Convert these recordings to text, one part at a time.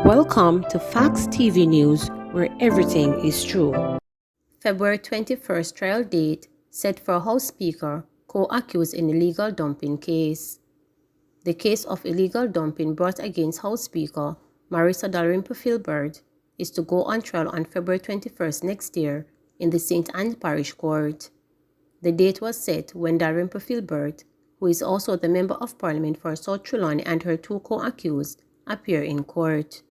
Welcome to Facts TV News, where everything is true. February 21st trial date set for House Speaker co-accused in illegal dumping case. The case of illegal dumping brought against House Speaker Marissa Dalrymple-Filbert is to go on trial on February 21st next year in the St. Anne Parish Court. The date was set when Dalrymple-Filbert, who is also the Member of Parliament for South Trelawney, and her two co-accused appear in court.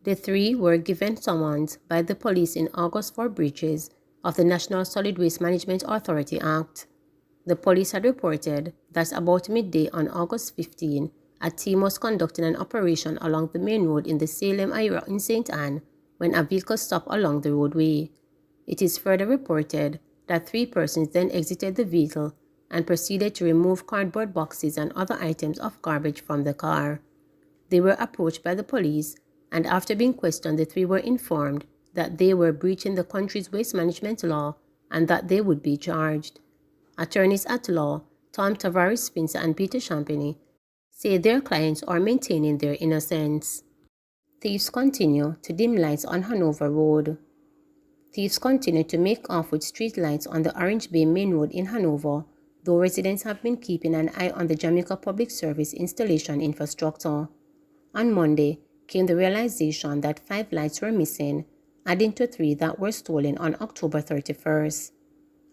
The three were given summons by the police in August for breaches of the National Solid Waste Management Authority Act. The police had reported that about midday on August 15, a team was conducting an operation along the main road in the Salem area in St. Anne when a vehicle stopped along the roadway. It is further reported that three persons then exited the vehicle and proceeded to remove cardboard boxes and other items of garbage from the car. They were approached by the police, and after being questioned, the three were informed that they were breaching the country's waste management law and that they would be charged. Attorneys at law, Tom Tavares Spencer and Peter Champagny, say their clients are maintaining their innocence. Thieves continue to dim lights on Hanover Road. Thieves continue to make off with street lights on the Orange Bay Main Road in Hanover, though residents have been keeping an eye on the Jamaica Public Service installation infrastructure. On Monday came the realization that 5 lights were missing, adding to 3 that were stolen on October 31st.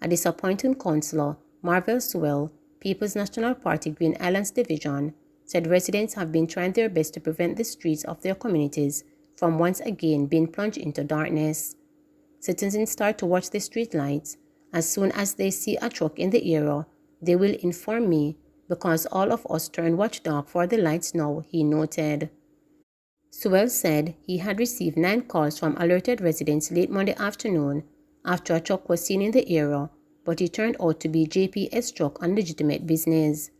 A disappointing councillor, Marvel Sewell, People's National Party Green Islands Division, said residents have been trying their best to prevent the streets of their communities from once again being plunged into darkness. Citizens start to watch the street lights. As soon as they see a truck in the area, they will inform me because all of us turn watchdog for the lights now, he noted. Sewell said he had received 9 calls from alerted residents late Monday afternoon after a truck was seen in the area, but it turned out to be JPS truck on legitimate business.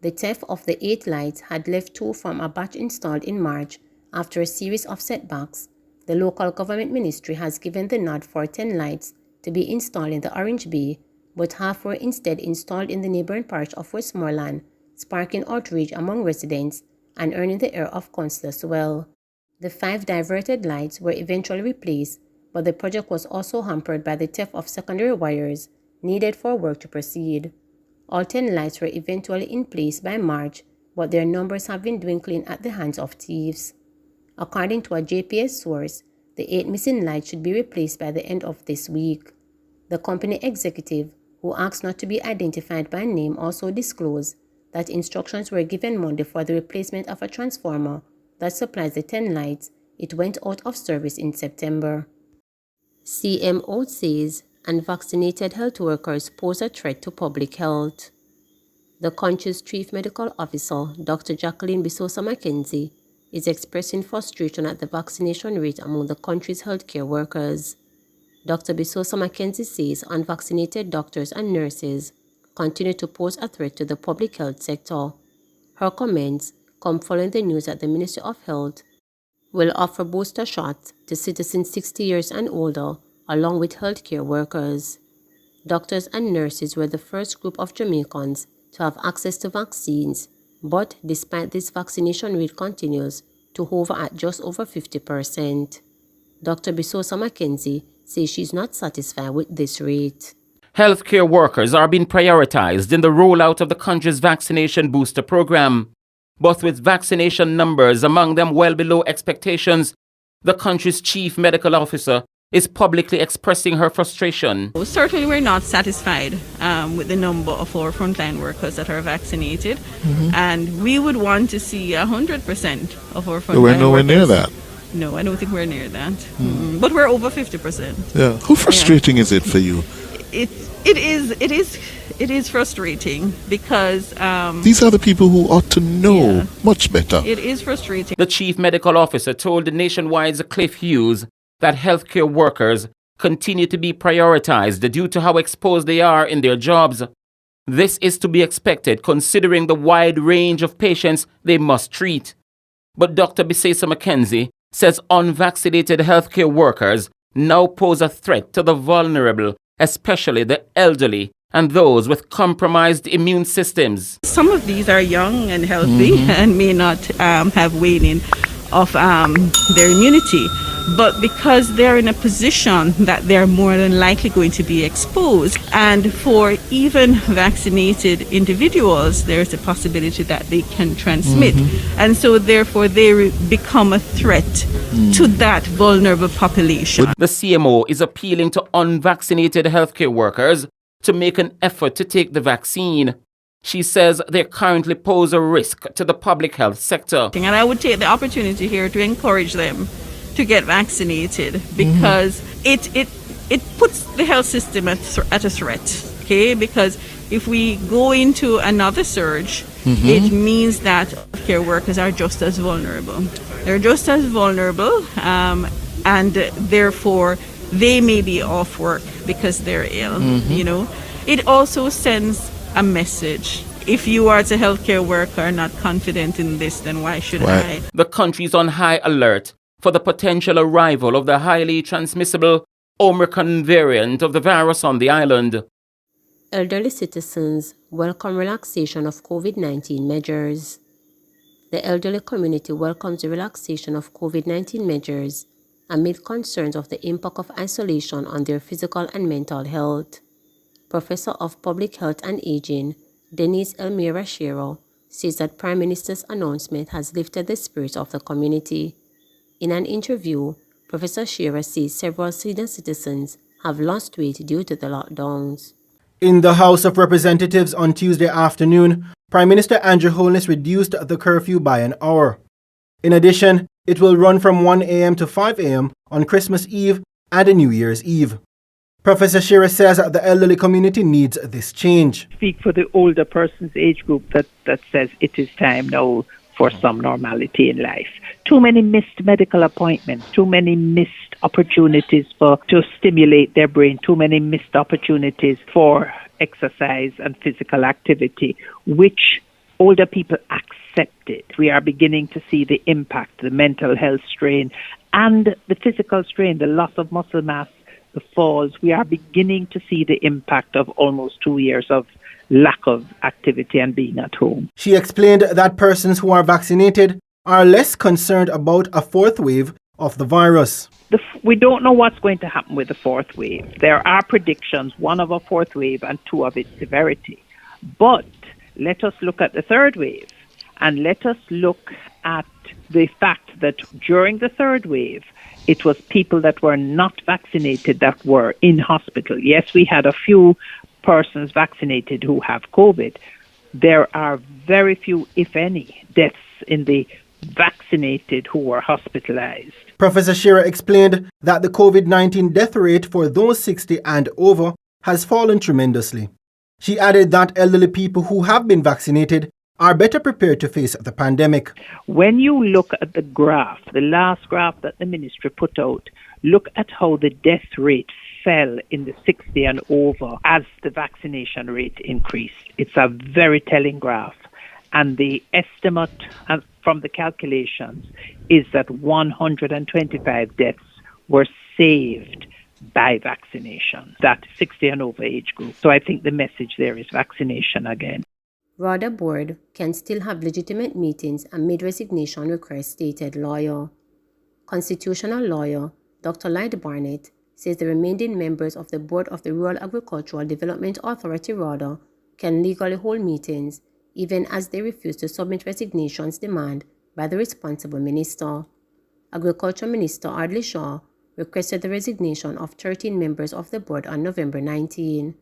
The theft of the 8 lights had left 2 from a batch installed in March after a series of setbacks. The local government ministry has given the nod for 10 lights to be installed in the Orange Bay, but half were instead installed in the neighboring parish of Westmoreland, sparking outrage among residents and earning the ear of Councillor Sewell. The 5 diverted lights were eventually replaced, but the project was also hampered by the theft of secondary wires needed for work to proceed. All 10 lights were eventually in place by March, but their numbers have been dwindling at the hands of thieves. According to a JPS source, the 8 missing lights should be replaced by the end of this week. The company executive, who asked not to be identified by name, also disclosed that instructions were given Monday for the replacement of a transformer that supplies the 10 lights. It went out of service in September. CMO says unvaccinated health workers pose a threat to public health. The country's chief medical officer, Dr. Jacqueline Bisosa Mackenzie, is expressing frustration at the vaccination rate among the country's healthcare workers. Dr. Bisosa Mackenzie says unvaccinated doctors and nurses continue to pose a threat to the public health sector. Her comments come following the news that the Ministry of Health will offer booster shots to citizens 60 years and older, along with healthcare workers. Doctors and nurses were the first group of Jamaicans to have access to vaccines, but despite this, vaccination rate continues to hover at just over 50%. Dr. Bisosa Mackenzie says she's not satisfied with this rate. Healthcare workers are being prioritized in the rollout of the country's vaccination booster program. But with vaccination numbers among them well below expectations, the country's chief medical officer is publicly expressing her frustration. Certainly we're not satisfied with the number of our frontline workers that are vaccinated, and we would want to see 100% of our frontline workers. We're nowhere near that. No, I don't think we're near that. But we're over 50%. Yeah. How frustrating is it for you? It is frustrating because These are the people who ought to know much better. It is frustrating. The chief medical officer told the Nationwide's Cliff Hughes that healthcare workers continue to be prioritized due to how exposed they are in their jobs. This is to be expected considering the wide range of patients they must treat. But Dr. Bisosa Mackenzie says unvaccinated healthcare workers now pose a threat to the vulnerable, especially the elderly and those with compromised immune systems. Some of these are young and healthy and may not have waning of their immunity. But because they're in a position that they're more than likely going to be exposed, and for even vaccinated individuals, there's a possibility that they can transmit. And so therefore they become a threat to that vulnerable population. The CMO is appealing to unvaccinated healthcare workers to make an effort to take the vaccine. She says they currently pose a risk to the public health sector. And I would take the opportunity here to encourage them to get vaccinated, because it puts the health system at a threat. Okay, because if we go into another surge, it means that healthcare workers are just as vulnerable. They're just as vulnerable, and therefore they may be off work because they're ill. You know, it also sends a message. If you are a healthcare worker not confident in this, then why should I? The country is on high alert for the potential arrival of the highly transmissible Omicron variant of the virus on the island. Elderly citizens welcome relaxation of COVID-19 measures. The elderly community welcomes the relaxation of COVID-19 measures amid concerns of the impact of isolation on their physical and mental health. Professor of Public Health and Aging, Denise Elmira Shero, says that Prime Minister's announcement has lifted the spirits of the community. In an interview, Professor Shearer says several senior citizens have lost weight due to the lockdowns. In the House of Representatives on Tuesday afternoon, Prime Minister Andrew Holness reduced the curfew by an hour. In addition, it will run from 1 a.m. to 5 a.m. on Christmas Eve and New Year's Eve. Professor Shearer says the elderly community needs this change. Speak for the older person's age group that says it is time now for some normality in life. Too many missed medical appointments, too many missed opportunities to stimulate their brain, too many missed opportunities for exercise and physical activity, which older people accepted. We are beginning to see the impact, the mental health strain and the physical strain, the loss of muscle mass, the falls. We are beginning to see the impact of almost 2 years of lack of activity and being at home. She explained that persons who are vaccinated are less concerned about a fourth wave of the virus. We don't know what's going to happen with the fourth wave. There are predictions, one of a fourth wave and two of its severity. But let us look at the third wave, and let us look at the fact that during the third wave, it was people that were not vaccinated that were in hospital. Yes, we had a few persons vaccinated who have COVID. There are very few, if any, deaths in the vaccinated who were hospitalized. Professor Shearer explained that the COVID-19 death rate for those 60 and over has fallen tremendously. She added that elderly people who have been vaccinated are better prepared to face the pandemic. When you look at the graph, the last graph that the ministry put out, look at how the death rate fell in the 60 and over as the vaccination rate increased. It's a very telling graph. And the estimate from the calculations is that 125 deaths were saved by vaccination, that 60 and over age group. So I think the message there is vaccination again. RADA board can still have legitimate meetings amid resignation request, stated lawyer. Constitutional lawyer Dr. Lyde Barnett says the remaining members of the board of the Rural Agricultural Development Authority RADA can legally hold meetings even as they refuse to submit resignations demand by the responsible minister. Agriculture Minister Ardley Shaw requested the resignation of 13 members of the board on November 19.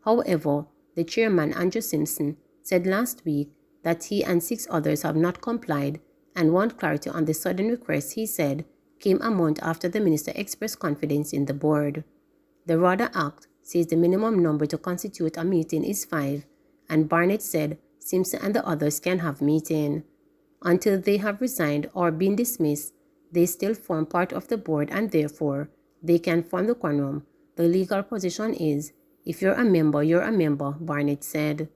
However, the chairman Andrew Simpson said last week that he and 6 others have not complied and want clarity on the sudden request he said came a month after the minister expressed confidence in the board. The RADA Act says the minimum number to constitute a meeting is 5, and Barnett said Simpson and the others can have meeting. Until they have resigned or been dismissed, they still form part of the board and therefore they can form the quorum. The legal position is, if you're a member, Barnett said.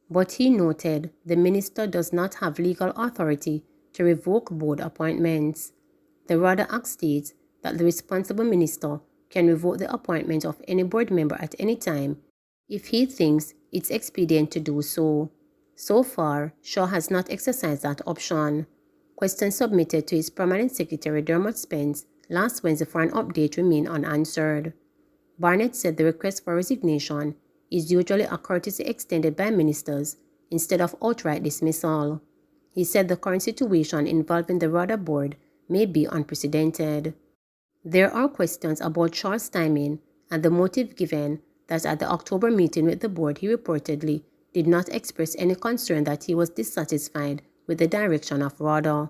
But he noted the minister does not have legal authority to revoke board appointments. The RADA Act states that the responsible minister can revoke the appointment of any board member at any time if he thinks it's expedient to do so. So far, Shaw has not exercised that option. Questions submitted to his permanent secretary Dermot Spence last Wednesday for an update remain unanswered. Barnett said the request for resignation is usually a courtesy extended by ministers instead of outright dismissal. He said the current situation involving the RADA board may be unprecedented. There are questions about Shaw's timing and the motive given that at the October meeting with the board he reportedly did not express any concern that he was dissatisfied with the direction of RADA.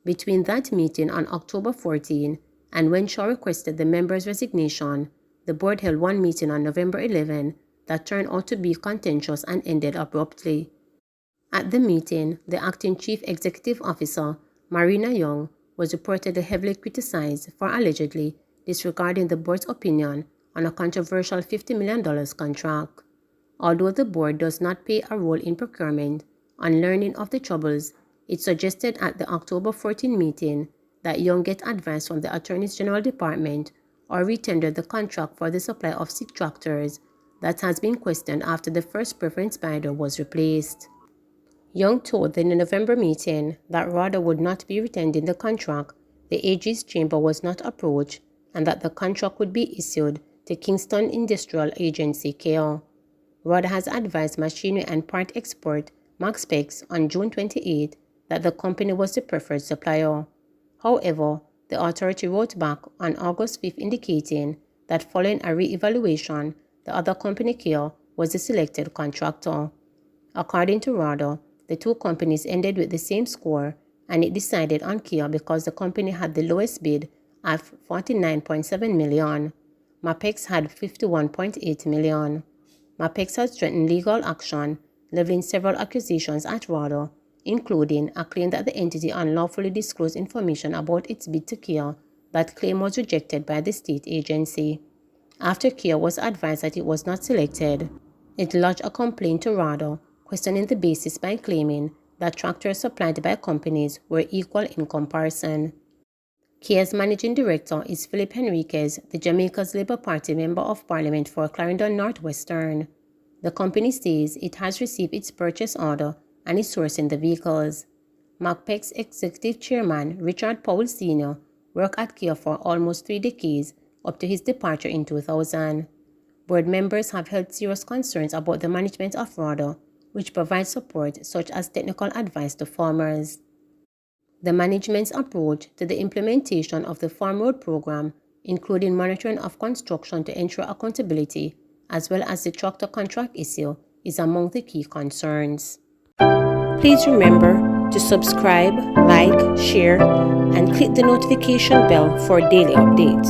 Between that meeting on October 14 and when Shaw requested the members' resignation, the board held one meeting on November 11 that turned out to be contentious and ended abruptly. At the meeting, the acting chief executive officer, Marina Young, was reportedly heavily criticized for allegedly disregarding the board's opinion on a controversial $50 million contract. Although the board does not play a role in procurement, on learning of the troubles, it suggested at the October 14 meeting that Young get advice from the Attorney General Department or retender the contract for the supply of 6 tractors that has been questioned after the first preference bidder was replaced. Young told the November meeting that RADA would not be retending the contract, the AG's chamber was not approached, and that the contract would be issued to Kingston Industrial Agency KL. RADA has advised Machinery and Part Export MaxPex on June 28 that the company was the preferred supplier. However, the authority wrote back on August 5 indicating that following a re-evaluation, the other company KL was the selected contractor. According to RADA, the two companies ended with the same score, and it decided on Kia because the company had the lowest bid at $49.7 million. MaxPex had $51.8 million. MaxPex has threatened legal action, leveling several accusations at RADA, including a claim that the entity unlawfully disclosed information about its bid to Kia that claim was rejected by the state agency. After Kia was advised that it was not selected, it lodged a complaint to RADA, questioning the basis by claiming that tractors supplied by companies were equal in comparison. Kia's managing director is Philip Henriquez, the Jamaica's Labour Party Member of Parliament for Clarendon Northwestern. The company says it has received its purchase order and is sourcing the vehicles. MaxPex Executive Chairman Richard Powell Sr. worked at Kia for almost 3 decades up to his departure in 2000. Board members have held serious concerns about the management of RADA, which provides support such as technical advice to farmers. The management's approach to the implementation of the Farm Road program, including monitoring of construction to ensure accountability, as well as the tractor contract issue, is among the key concerns. Please remember to subscribe, like, share, and click the notification bell for daily updates.